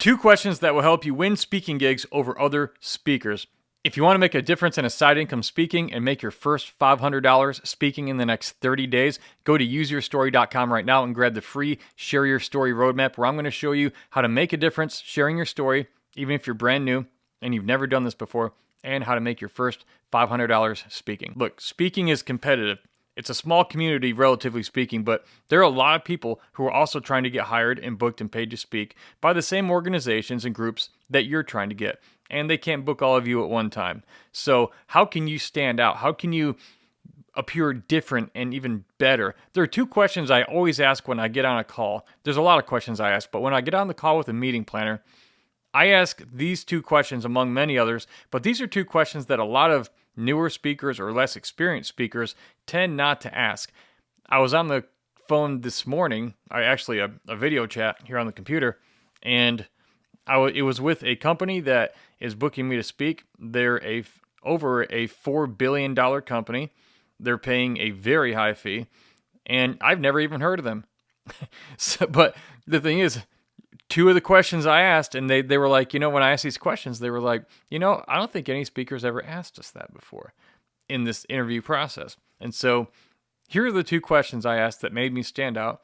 2 questions that will help you win speaking gigs over other speakers. If you want to make a difference in a side income speaking and make your first $500 speaking in the next 30 days, go to useyourstory.com right now and grab the free Share Your Story roadmap, where I'm going to show you how to make a difference sharing your story, even if you're brand new and you've never done this before, and how to make your first $500 speaking. Look, speaking is competitive. It's a small community, relatively speaking, but there are a lot of people who are also trying to get hired and booked and paid to speak by the same organizations and groups that you're trying to get. And they can't book all of you at one time. So how can you stand out? How can you appear different and even better? There are 2 questions I always ask when I get on a call. There's a lot of questions I ask, but when I get on the call with a meeting planner, I ask these 2 questions among many others, but these are 2 questions that a lot of newer speakers or less experienced speakers tend not to ask. I was on the phone this morning, a video chat here on the computer, and it was with a company that is booking me to speak. They're over a $4 billion company. They're paying a very high fee, and I've never even heard of them. But the thing is, 2 of the questions I asked, and they were like, when I asked these questions, they were like, I don't think any speakers ever asked us that before in this interview process. And so here are the 2 questions I asked that made me stand out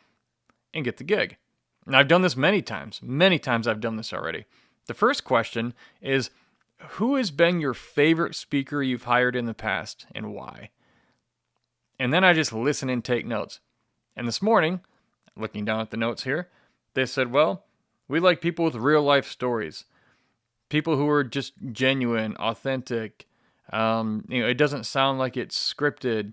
and get the gig. And I've done this many times. Many times I've done this already. The first question is, who has been your favorite speaker you've hired in the past and why? And then I just listen and take notes. And this morning, looking down at the notes here, they said, well, we like people with real life stories, people who are just genuine, authentic. It doesn't sound like it's scripted,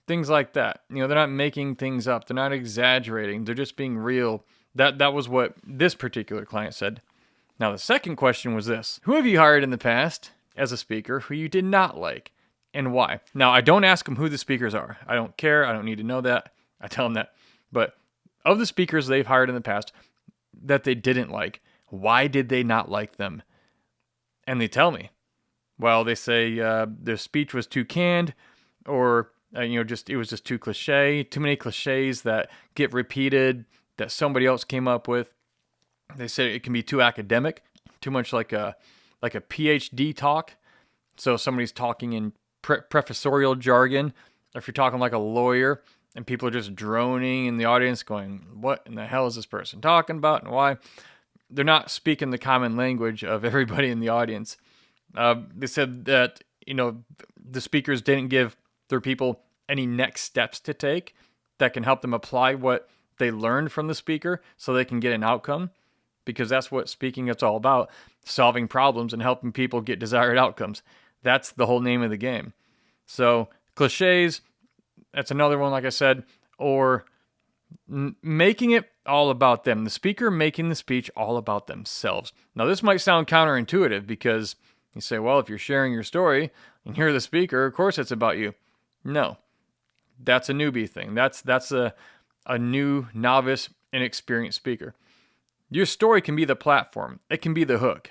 things like that. They're not making things up. They're not exaggerating. They're just being real. That was what this particular client said. Now, the second question was this: who have you hired in the past as a speaker who you did not like and why? Now, I don't ask them who the speakers are. I don't care. I don't need to know that. I tell them that. But of the speakers they've hired in the past that they didn't like, why did they not like them? And they tell me. Well, they say their speech was too canned, or it was just too cliche, too many cliches that get repeated that somebody else came up with. They say it can be too academic, too much like a PhD talk. So somebody's talking in professorial jargon, or if you're talking like a lawyer, and people are just droning in the audience going, what in the hell is this person talking about and why? They're not speaking the common language of everybody in the audience. They said that, the speakers didn't give their people any next steps to take that can help them apply what they learned from the speaker so they can get an outcome, because that's what speaking is all about, solving problems and helping people get desired outcomes. That's the whole name of the game. So cliches, that's another one, like I said, or making it all about them. The speaker making the speech all about themselves. Now, this might sound counterintuitive because you say, well, if you're sharing your story and you're the speaker, of course it's about you. No, that's a newbie thing. That's a new, novice, inexperienced speaker. Your story can be the platform. It can be the hook.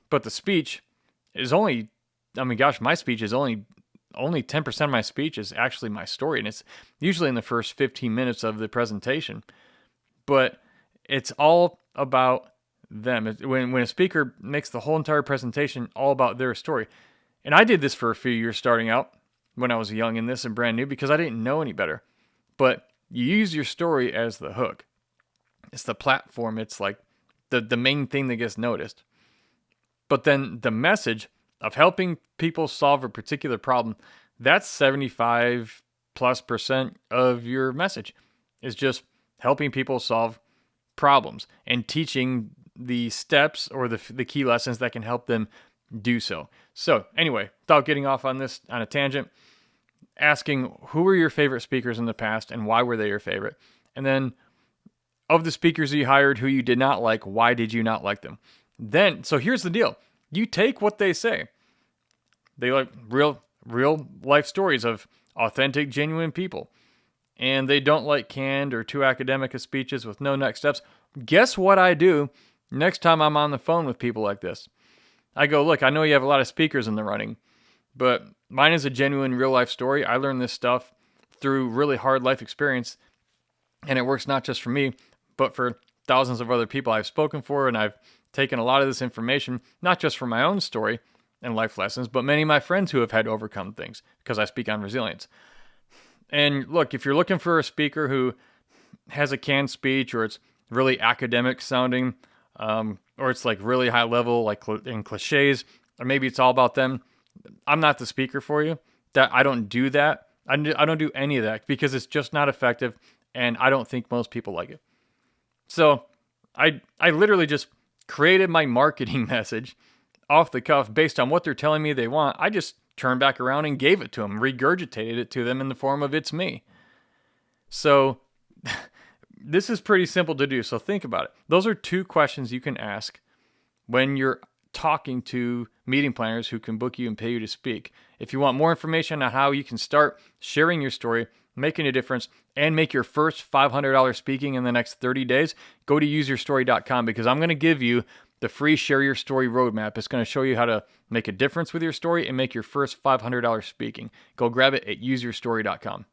But the speech is my speech is only 10% of my speech is actually my story, and it's usually in the first 15 minutes of the presentation. But it's all about them. When a speaker makes the whole entire presentation all about their story. And I did this for a few years starting out when I was young in this and brand new because I didn't know any better. But you use your story as the hook. It's the platform. It's like the main thing that gets noticed. But then the message of helping people solve a particular problem, that's 75+% of your message, is just helping people solve problems and teaching the steps or the key lessons that can help them do so. So anyway, without getting off on a tangent, asking who were your favorite speakers in the past and why were they your favorite? And then of the speakers you hired who you did not like, why did you not like them? Then, so here's the deal. You take what they say. They like real life stories of authentic, genuine people. And they don't like canned or too academic of speeches with no next steps. Guess what I do next time I'm on the phone with people like this? I go, look, I know you have a lot of speakers in the running, but mine is a genuine real life story. I learned this stuff through really hard life experience, and it works not just for me, but for thousands of other people I've spoken for, and I've taken a lot of this information, not just from my own story and life lessons, but many of my friends who have had to overcome things because I speak on resilience. And look, if you're looking for a speaker who has a canned speech, or it's really academic sounding, or it's like really high level, like in cliches, or maybe it's all about them, I'm not the speaker for you. That I don't do that. I don't do any of that because it's just not effective, and I don't think most people like it. So I literally just created my marketing message off the cuff based on what they're telling me they want. I just turned back around and gave it to them, regurgitated it to them in the form of "it's me." So this is pretty simple to do. So think about it. Those are 2 questions you can ask when you're talking to meeting planners who can book you and pay you to speak. If you want more information on how you can start sharing your story, making a difference, and make your first $500 speaking in the next 30 days, go to useyourstory.com, because I'm going to give you the free Share Your Story roadmap. It's going to show you how to make a difference with your story and make your first $500 speaking. Go grab it at useyourstory.com.